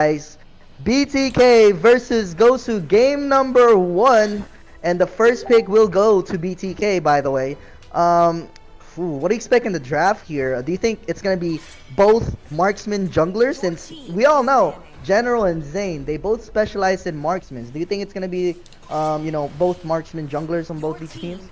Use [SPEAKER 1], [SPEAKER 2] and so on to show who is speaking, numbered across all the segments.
[SPEAKER 1] guys. BTK versus Gosu game number 1. And the first pick will go to BTK, by the way. Um, what do you expect in the draft here? Do you think it's going to be both marksman junglers? Since we all know General and Zane, they both specialize in marksmen. Do you think it's going to be, both marksman junglers on both these teams?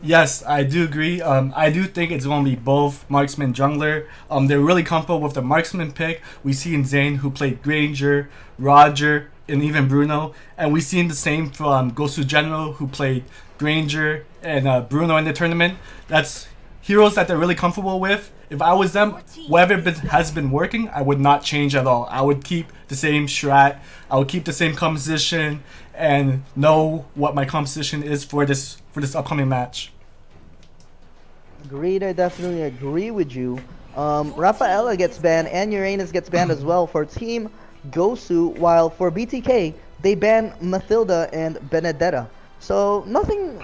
[SPEAKER 2] Yes, I do agree. I do think it's going to be both marksman jungler. They're really comfortable with the marksman pick. We see in Zane who played Granger, Roger, and even Bruno, and we seen the same from Gosu General who played Granger and Bruno in the tournament. That's heroes that they're really comfortable with. If I was them, whatever has been working, I would not change at all. I would keep the same strat. I would keep the same composition and know what my composition is for this upcoming match.
[SPEAKER 1] Agreed, I definitely agree with you. Rafaela gets banned and Uranus gets banned as well for Team Gosu, while for BTK, they ban Mathilda and Benedetta. So nothing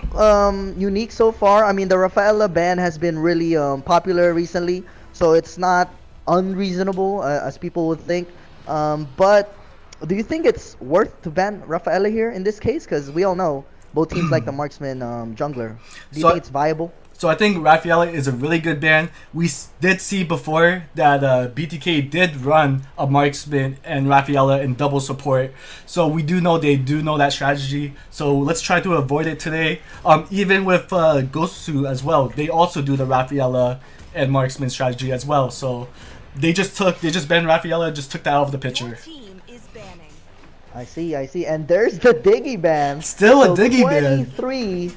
[SPEAKER 1] unique so far. I mean, the Rafaela ban has been really popular recently, so it's not unreasonable as people would think. But do you think it's worth to ban Rafaela here in this case? Because we all know both teams like the marksman jungler. Do you think it's viable?
[SPEAKER 2] So I think Rafaela is a really good ban. We did see before that BTK did run a marksman and Rafaela in double support. So we do know they do know that strategy. So let's try to avoid it today. Even with Gosu as well, they also do the Rafaela and marksman strategy as well. So they just banned Rafaela, just took that out of the picture.
[SPEAKER 1] I see. And there's the Diggy ban.
[SPEAKER 2] Still a Diggy ban.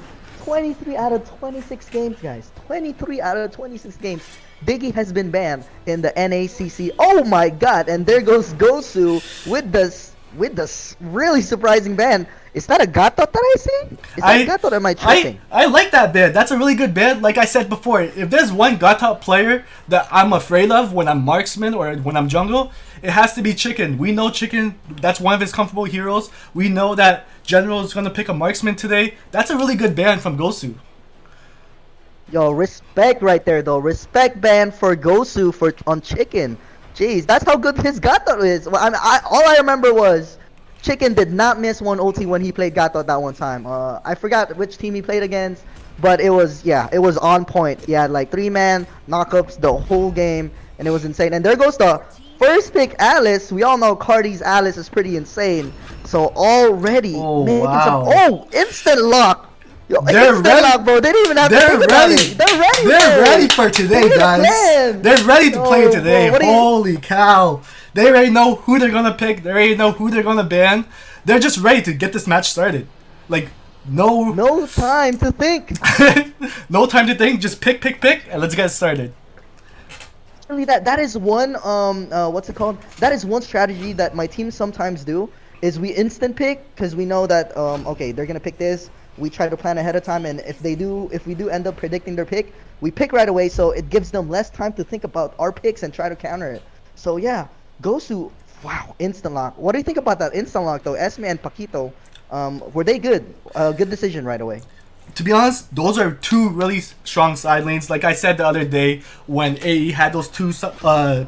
[SPEAKER 1] 23 out of 26 games, guys. 23 out of 26 games. Diggy has been banned in the NACC. Oh my god, and there goes Gosu with this really surprising ban. Is that a Gatot that I see? Is that a Gatot or am I tripping?
[SPEAKER 2] I like that ban. That's a really good ban. Like I said before, if there's one Gatot player that I'm afraid of when I'm marksman or when I'm jungle, it has to be Chicken. We know Chicken, that's one of his comfortable heroes. We know that General is going to pick a marksman today. That's a really good ban from Gosu.
[SPEAKER 1] Yo, respect right there though. Respect ban for Gosu on Chicken. Jeez, that's how good his Gatot is. Well, all I remember was Chicken did not miss one ulti when he played Gatot that one time. I forgot which team he played against, but it was on point. He had like 3-man knockups the whole game, and it was insane. And there goes the first pick, Alice. We all know Cardi's Alice is pretty insane. So already making some instant lock. Yo,
[SPEAKER 2] they're ready,
[SPEAKER 1] lock, bro. They didn't even have to think about it. They're ready.
[SPEAKER 2] They're ready for today, guys. They're ready to play today. Bro, holy cow. They already know who they're going to pick. They already know who they're going to ban. They're just ready to get this match started. Like, no
[SPEAKER 1] time to think.
[SPEAKER 2] No time to think. Just pick, and let's get started.
[SPEAKER 1] Really, that is one what's it called? That is one strategy that my team sometimes do. Is we instant pick because we know that okay, they're gonna pick this. We try to plan ahead of time, and if we do end up predicting their pick, we pick right away, so it gives them less time to think about our picks and try to counter it. So yeah, Gosu, wow, instant lock. What do you think about that instant lock though? Esme and Paquito, were they good? Good decision right away.
[SPEAKER 2] To be honest, those are two really strong side lanes. Like I said the other day when AE had those two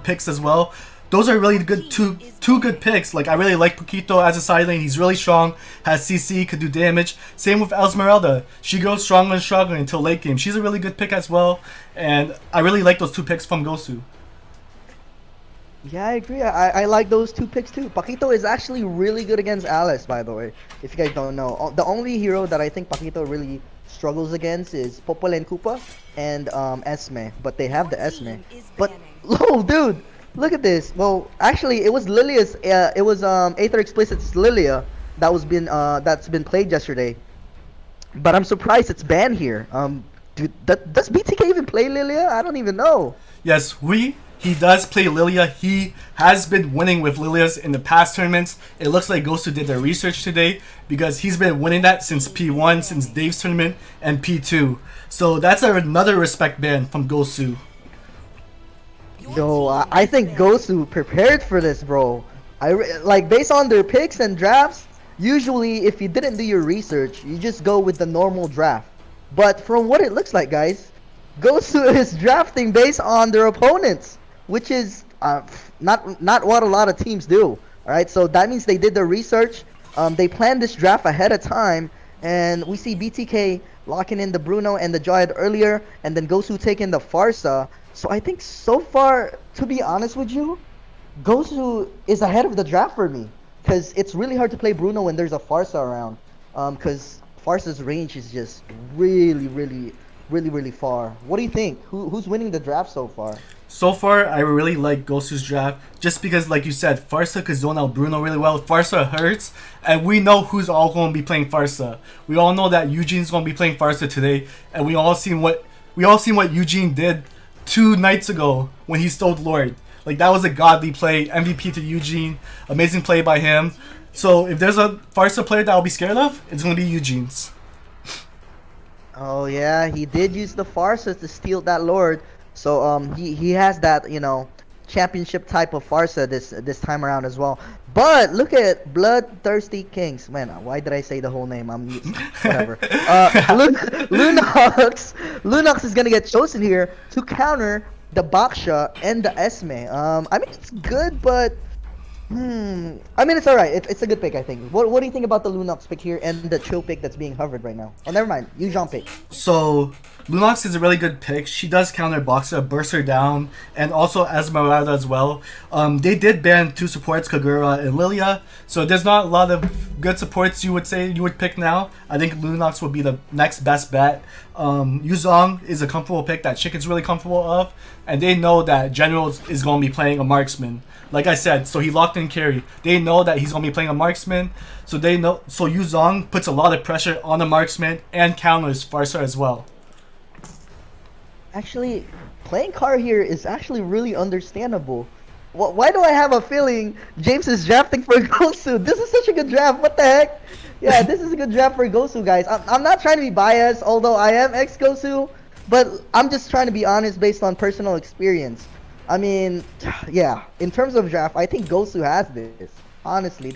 [SPEAKER 2] picks as well. Those are really good two good picks. Like I really like Paquito as a side lane. He's really strong, has CC, could do damage. Same with Esmeralda. She goes stronger and stronger until late game. She's a really good pick as well. And I really like those two picks from Gosu.
[SPEAKER 1] Yeah, I agree. I like those two picks too. Paquito is actually really good against Alice, by the way. If you guys don't know. The only hero that I think Paquito really struggles against is Popol and Koopa and Esme. But they have the Esme. But, oh, dude. Look at this. Well, actually, it was Lilia's. It was Aether Explicit's Lilia that's been played yesterday. But I'm surprised it's banned here. Dude, does BTK even play Lilia? I don't even know.
[SPEAKER 2] Yes, he does play Lilia. He has been winning with Lilias in the past tournaments. It looks like Guso did their research today because he's been winning that since P1, since Dave's tournament, and P2. So that's another respect ban from Guso.
[SPEAKER 1] Yo, I think Gosu prepared for this, bro. Like based on their picks and drafts. Usually, if you didn't do your research, you just go with the normal draft. But from what it looks like, guys, Gosu is drafting based on their opponents, which is not what a lot of teams do. All right, so that means they did their research. They planned this draft ahead of time, and we see BTK locking in the Bruno and the Jawhead earlier, and then Gosu taking the Farsa. So I think so far, to be honest with you, Gosu is ahead of the draft for me, because it's really hard to play Bruno when there's a Farsa around. Because Farsa's range is just really far. What do you think? Who's winning the draft so far?
[SPEAKER 2] So far, I really like Gosu's draft just because, like you said, Farsa could zone out Bruno really well. Farsa hurts, and we know who's all going to be playing Farsa. We all know that Eugene's going to be playing Farsa today, and we all seen what Eugene did 2 nights ago when he stole Lord. Like, that was a godly play. MVP to Eugene. Amazing play by him. So if there's a Farsa player that I'll be scared of, it's going to be Eugene's.
[SPEAKER 1] Oh yeah, he did use the Farsa to steal that Lord. So he has that, you know, championship type of Farsa this time around as well. But look at Bloodthirsty Kings. Man, why did I say the whole name? I'm whatever. Lunox is gonna get chosen here to counter the Baksha and the Esme. I mean it's good, but I mean it's alright. It's a good pick, I think. What do you think about the Lunox pick here and the chill pick that's being hovered right now? Oh, never mind. Yujon pick.
[SPEAKER 2] So Lunox is a really good pick. She does counter Boxer, burst her down, and also Esmeralda as well. They did ban 2 supports, Kagura and Lilia, so there's not a lot of good supports you would pick now. I think Lunox would be the next best bet. Yuzong is a comfortable pick that Chicken's really comfortable of, and they know that General is going to be playing a marksman. Like I said, so he locked in carry. They know that he's going to be playing a marksman, so they know. So Yuzong puts a lot of pressure on the marksman and counters Farsa as well.
[SPEAKER 1] Actually, playing Car here is actually really understandable. Why do I have a feeling James is drafting for Gosu? This is such a good draft. What the heck? Yeah, this is a good draft for Gosu, guys. I'm not trying to be biased, although I am ex-Gosu, but I'm just trying to be honest based on personal experience. I mean, yeah, in terms of draft, I think Gosu has this. Honestly,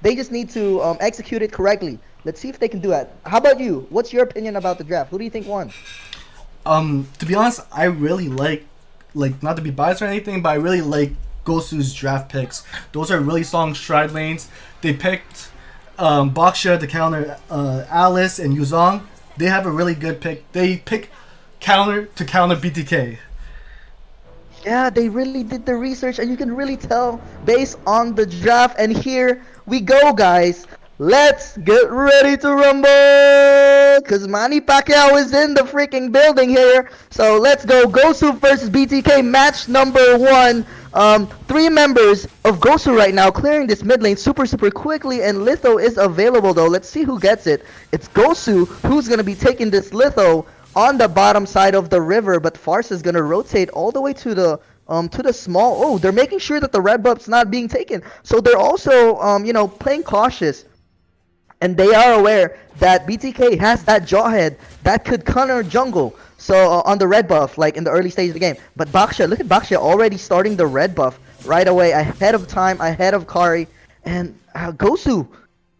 [SPEAKER 1] they just need to execute it correctly. Let's see if they can do it. How about you? What's your opinion about the draft? Who do you think won?
[SPEAKER 2] To be honest, I really like not to be biased or anything, but I really like Gosu's draft picks. Those are really strong stride lanes. They picked Baksha to counter Alice and Yuzong. They have a really good pick. They pick counter to counter BTK.
[SPEAKER 1] Yeah, they really did the research, and you can really tell based on the draft. And here we go, guys. Let's get ready to rumble! Because Manny Pacquiao is in the freaking building here. So let's go. Gosu versus BTK match number 1. 3 members of Gosu right now clearing this mid lane super quickly. And Litho is available though. Let's see who gets it. It's Gosu who's going to be taking this Litho on the bottom side of the river. But Farsa is going to rotate all the way to the small. Oh, they're making sure that the red buff's not being taken. So they're also, you know, playing cautious. And they are aware that BTK has that Jawhead that could counter jungle. So on the red buff, like in the early stage of the game. But Baksha, look at Baksha already starting the red buff right away, ahead of time, ahead of Kari. And Gosu,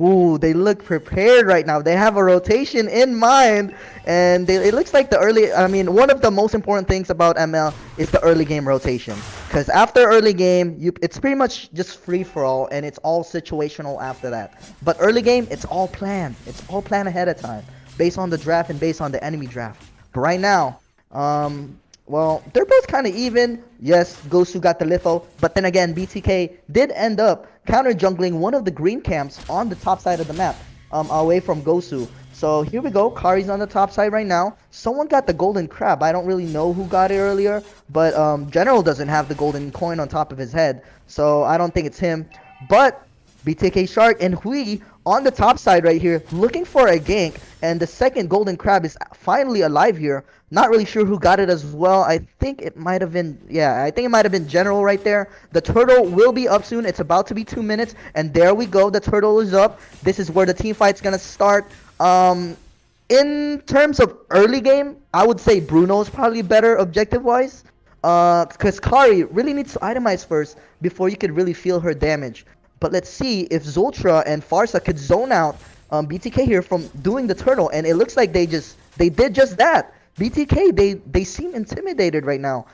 [SPEAKER 1] ooh, they look prepared right now. They have a rotation in mind. And it looks like the early, I mean, one of the most important things about ML is the early game rotation. Because after early game, it's pretty much just free for all, and it's all situational after that. But early game, it's all planned. It's all planned ahead of time, based on the draft and based on the enemy draft. But right now, well, they're both kind of even. Yes, Gosu got the Litho, but then again, BTK did end up counter jungling one of the green camps on the top side of the map, away from Gosu. So here we go. Kari's on the top side right now. Someone got the golden crab. I don't really know who got it earlier, but General doesn't have the golden coin on top of his head, so I don't think it's him. But BTK Shark and Hui on the top side right here, looking for a gank, and the second golden crab is finally alive here. Not really sure who got it as well. I think it might have been, yeah, I think it might have been General right there. The turtle will be up soon. It's about to be 2 minutes, and there we go. The turtle is up. This is where the team fight's gonna start. In terms of early game, I would say Bruno is probably better objective-wise. Because Kari really needs to itemize first before you could really feel her damage. But let's see if Zoltra and Farsa could zone out BTK here from doing the turtle. And it looks like they did just that. BTK, they seem intimidated right now.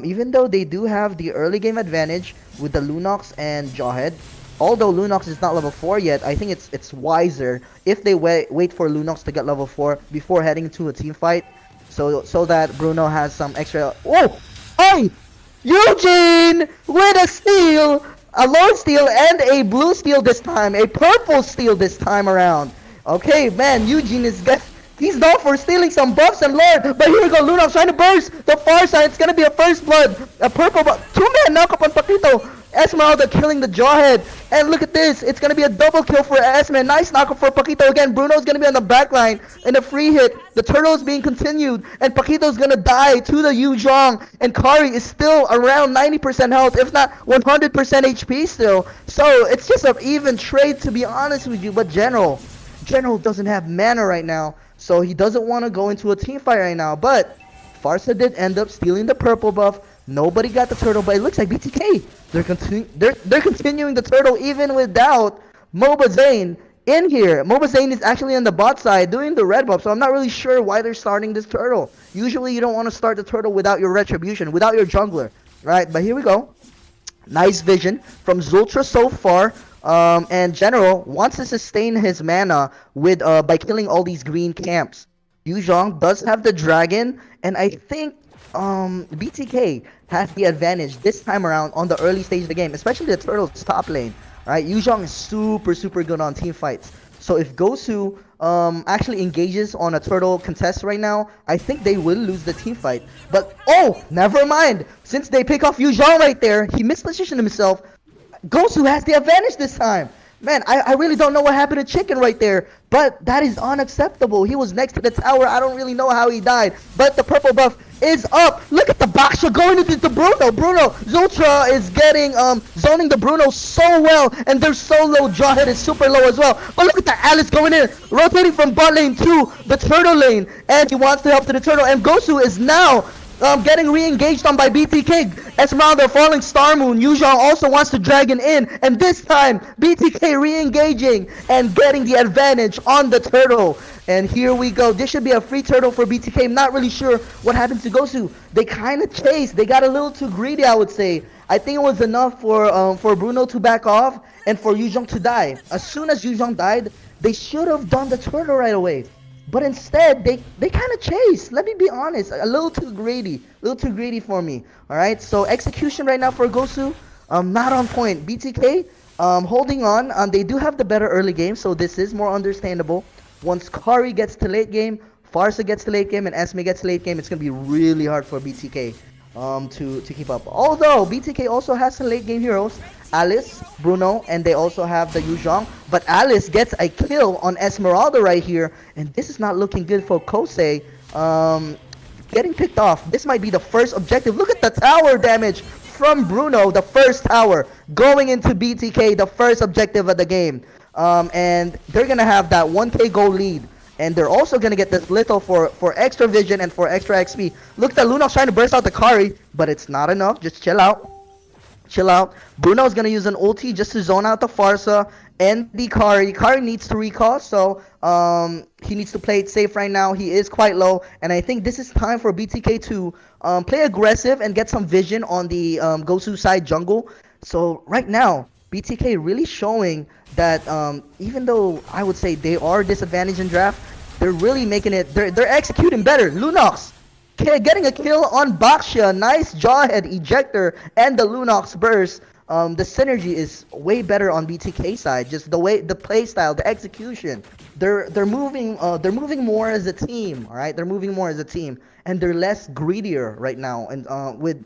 [SPEAKER 1] Even though they do have the early game advantage with the Lunox and Jawhead. Although Lunox is not level 4 yet, I think it's wiser if they wait for Lunox to get level 4 before heading to a team fight, so that Bruno has some extra. Oh, hey, Eugene with a steal, a lord steal and a blue steal this time, a purple steal this time around. Okay, man, Eugene is get. He's known for stealing some buffs and lord, but here we go, Lunox trying to burst the far side. It's gonna be a first blood, a purple, but 2-man knockup on Paquito. Esmeralda killing the Jawhead, and look at this, it's gonna be a double kill for Esme. Nice knockup for Paquito again. Bruno's gonna be on the back line in a free hit. The turtle is being continued, and Paquito's gonna die to the Yu Zhong, and Kari is still around 90% health, if not 100% HP still. So it's just an even trade, to be honest with you. But General doesn't have mana right now, so he doesn't want to go into a team fight right now. But Farsa did end up stealing the purple buff. Nobody got the turtle, but it looks like BTK. They're continuing the turtle even without Moba Zane in here. Moba Zane is actually on the bot side doing the red buff, so I'm not really sure why they're starting this turtle. Usually you don't want to start the turtle without your retribution, without your jungler, right? But here we go. Nice vision from Zultra so far. And General wants to sustain his mana with by killing all these green camps. Yu Zhong does have the dragon, and I think BTK has the advantage this time around on the early stage of the game, especially the turtle's top lane. Right, Yu Zhong is super good on team fights. So if Gosu actually engages on a turtle contest right now, I think they will lose the team fight. But oh, never mind. Since they pick off Yu Zhong right there, he mispositioned himself. Gosu has the advantage this time. Man, I really don't know what happened to Chicken right there, but that is unacceptable. He was next to the tower. I don't really know how he died, but the purple buff is up. Look at the Baksha going into the Bruno. Zultra is getting zoning the Bruno so well, and they're so low. Jawhead is super low as well. But look at the Alice going in, rotating from bot lane to the turtle lane, and he wants to help to the turtle. And Gosu is now getting re-engaged on by BTK. Esmeralda falling Star Moon. Yu Zhong also wants to Dragon in, and this time BTK re-engaging and getting the advantage on the turtle. And here we go. This should be a free turtle for BTK. I'm not really sure what happened to Gosu. They kind of chased. They got a little too greedy, I would say. I think it was enough for Bruno to back off and for Yu Zhong to die. As soon as Yu Zhong died, they should have done the turtle right away. But instead, they kind of chased. Let me be honest, a little too greedy for me. All right, so execution right now for Gosu, not on point. BTK, holding on. They do have the better early game, so this is more understandable. Once Kari gets to late game, Farsa gets to late game, and Esme gets to late game, it's gonna be really hard for BTK to keep up. Although BTK also has some late game heroes. Alice, Bruno, and they also have the Yu Zhong. But Alice gets a kill on Esmeralda right here, and this is not looking good for Kosei. Getting picked off. This might be the first objective. Look at the tower damage from Bruno, the first tower, going into BTK, the first objective of the game. And they're gonna have that 1k gold lead. And they're also gonna get this little for extra vision and for extra XP. Look at Lunox trying to burst out the Kari, but it's not enough. Just chill out. Bruno's gonna use an ulti just to zone out the Farsa and the Kari. Kari needs to recall, so he needs to play it safe right now. He is quite low, and I think this is time for BTK to play aggressive and get some vision on the Gosu side jungle. So right now, BTK really showing that even though I would say they are disadvantaged in draft, they're really making it. They're executing better. Lunox getting a kill on Baksha. Nice Jawhead ejector and the Lunox burst. The synergy is way better on BTK side. Just the way, the play style, the execution. They're moving more as a team. All right, they're moving more as a team, and they're less greedier right now. And with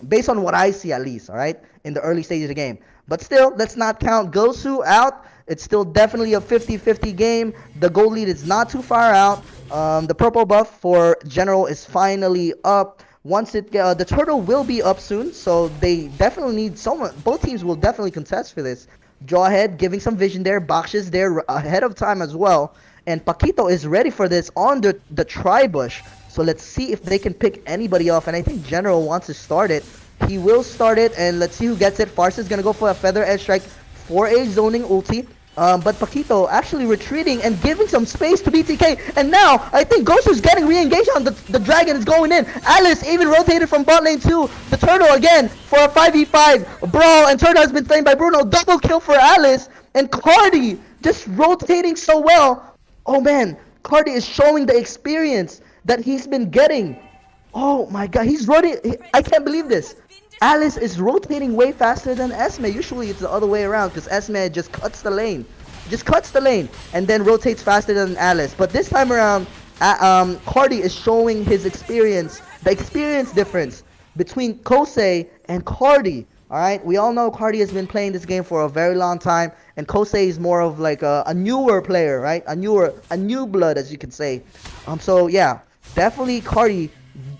[SPEAKER 1] based on what I see at least. All right, in the early stages of the game. But still, let's not count Gosu out. It's still definitely a 50-50 game. The gold lead is not too far out. The purple buff for General is finally up. Once it the turtle will be up soon, so they definitely need someone. Both teams will definitely contest for this. Jawhead giving some vision there. Baksha's there ahead of time as well. And Paquito is ready for this on the tri-bush. So let's see if they can pick anybody off. And I think General wants to start it. He will start it, and let's see who gets it. Farsa is going to go for a Feather Edge Strike for a zoning ulti. But Paquito actually retreating and giving some space to BTK. And now I think Gosu's getting re-engaged on the dragon is going in. Alice even rotated from bot lane to the turtle again for a 5v5 brawl. And turtle has been slain by Bruno. Double kill for Alice. And Cardi just rotating so well. Oh man, Cardi is showing the experience that he's been getting. Oh my god, he's running. I can't believe this. Alice is rotating way faster than Esme. Usually it's the other way around because Esme just cuts the lane. Just cuts the lane and then rotates faster than Alice. But this time around, Cardi is showing his experience, the experience difference between Kosei and Cardi. Alright, we all know Cardi has been playing this game for a very long time, and Kosei is more of like a newer player, right? A new blood, as you could say. So yeah, definitely Cardi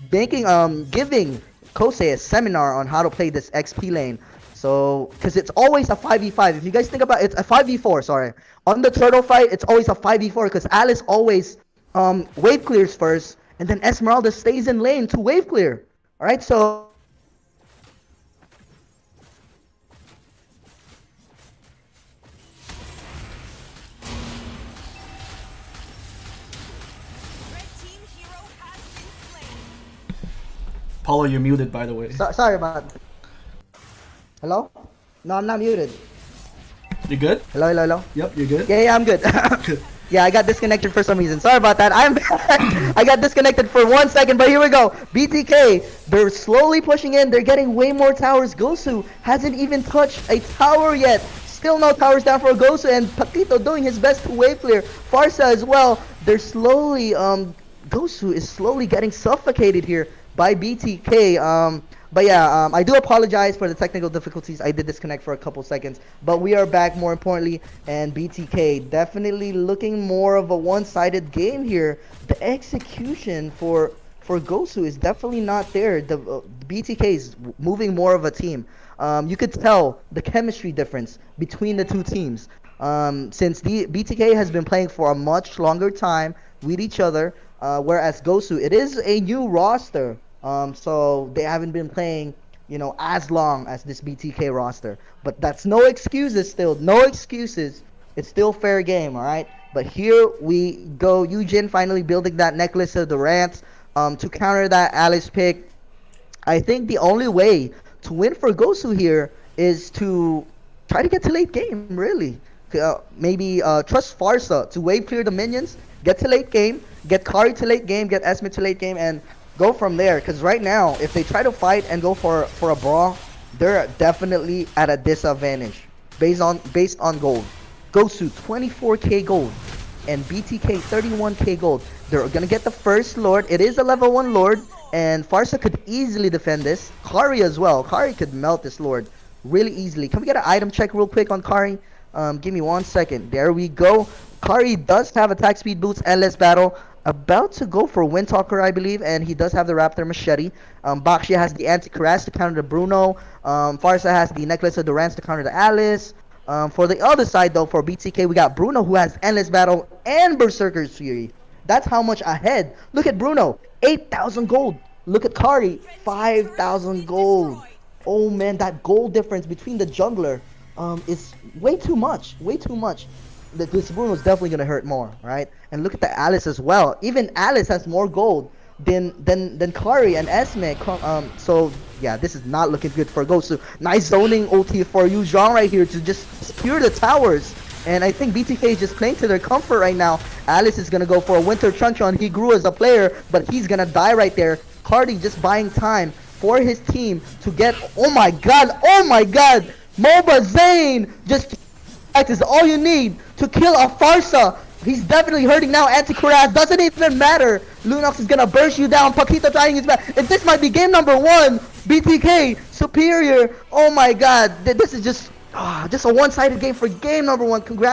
[SPEAKER 1] giving Kosei a seminar on how to play this XP lane. So, because it's always a 5v5. If you guys think about it, it's a 5v4, sorry. On the turtle fight, it's always a 5v4 because Alice always wave clears first, and then Esmeralda stays in lane to wave clear. Alright, so
[SPEAKER 2] Paulo, you're muted, by the way.
[SPEAKER 1] sorry about that. Hello? No, I'm not muted.
[SPEAKER 2] You good?
[SPEAKER 1] Hello, hello, hello?
[SPEAKER 2] Yep, you're good.
[SPEAKER 1] Yeah, I'm good. Yeah, I got disconnected for some reason. Sorry about that. I'm back. I got disconnected for 1 second, but here we go. BTK, they're slowly pushing in. They're getting way more towers. Gosu hasn't even touched a tower yet. Still no towers down for Gosu, and Paquito doing his best to wave clear. Farsa as well. They're slowly, Gosu is slowly getting suffocated here by BTK. But yeah, I do apologize for the technical difficulties. I did disconnect for a couple seconds, but we are back more importantly, and BTK definitely looking more of a one-sided game here. The execution for Gosu is definitely not there. The BTK is moving more of a team. You could tell the chemistry difference between the two teams. Since the BTK has been playing for a much longer time with each other, whereas Gosu, it is a new roster. So they haven't been playing, you know, as long as this BTK roster. But that's no excuses still. No excuses. It's still fair game, alright? But here we go. Eugen finally building that necklace of the rants to counter that Alice pick. I think the only way to win for Gosu here is to try to get to late game, really. Maybe trust Farsa to wave clear the minions, get to late game, get Kari to late game, get Esme to late game, and go from there. Because right now, if they try to fight and go for a brawl, they're definitely at a disadvantage based on gold. Gosu 24k gold and BTK 31k gold. They're gonna get the first lord. It is a level 1 lord, and Farsa could easily defend this. Kari as well. Kari could melt this lord really easily. Can we get an item check real quick on Kari? Give me 1 second. There we go. Kari does have attack speed boots, endless battle. About to go for Windtalker, I believe, and he does have the Raptor Machete. Bakshi has the Anti-Cuirass to counter the Bruno. Farsa has the Necklace of Durance to counter the Alice. For the other side, though, for BTK, we got Bruno, who has Endless Battle and Berserker's Fury. That's how much ahead. Look at Bruno, 8,000 gold. Look at Kari, 5,000 gold. Oh man, that gold difference between the jungler is way too much. Way too much. This Bruno is definitely gonna hurt more, right? And look at the Alice as well. Even Alice has more gold than Kari and Esme. So yeah, this is not looking good for Gosu. Nice zoning ulti for you, Jean, right here to just secure the towers. And I think BTK is just playing to their comfort right now. Alice is gonna go for a Winter Truncheon. He grew as a player, but he's gonna die right there. Cardi just buying time for his team to get. Oh my god! Oh my god! MOBA Zane just. That is all you need to kill a Farsa. He's definitely hurting now. Anti-Cuirass doesn't even matter. Lunox is gonna burst you down. Paquito trying his best. If this might be game number 1, BTK superior. Oh my god, this is just a one-sided game for game number 1. Congrats.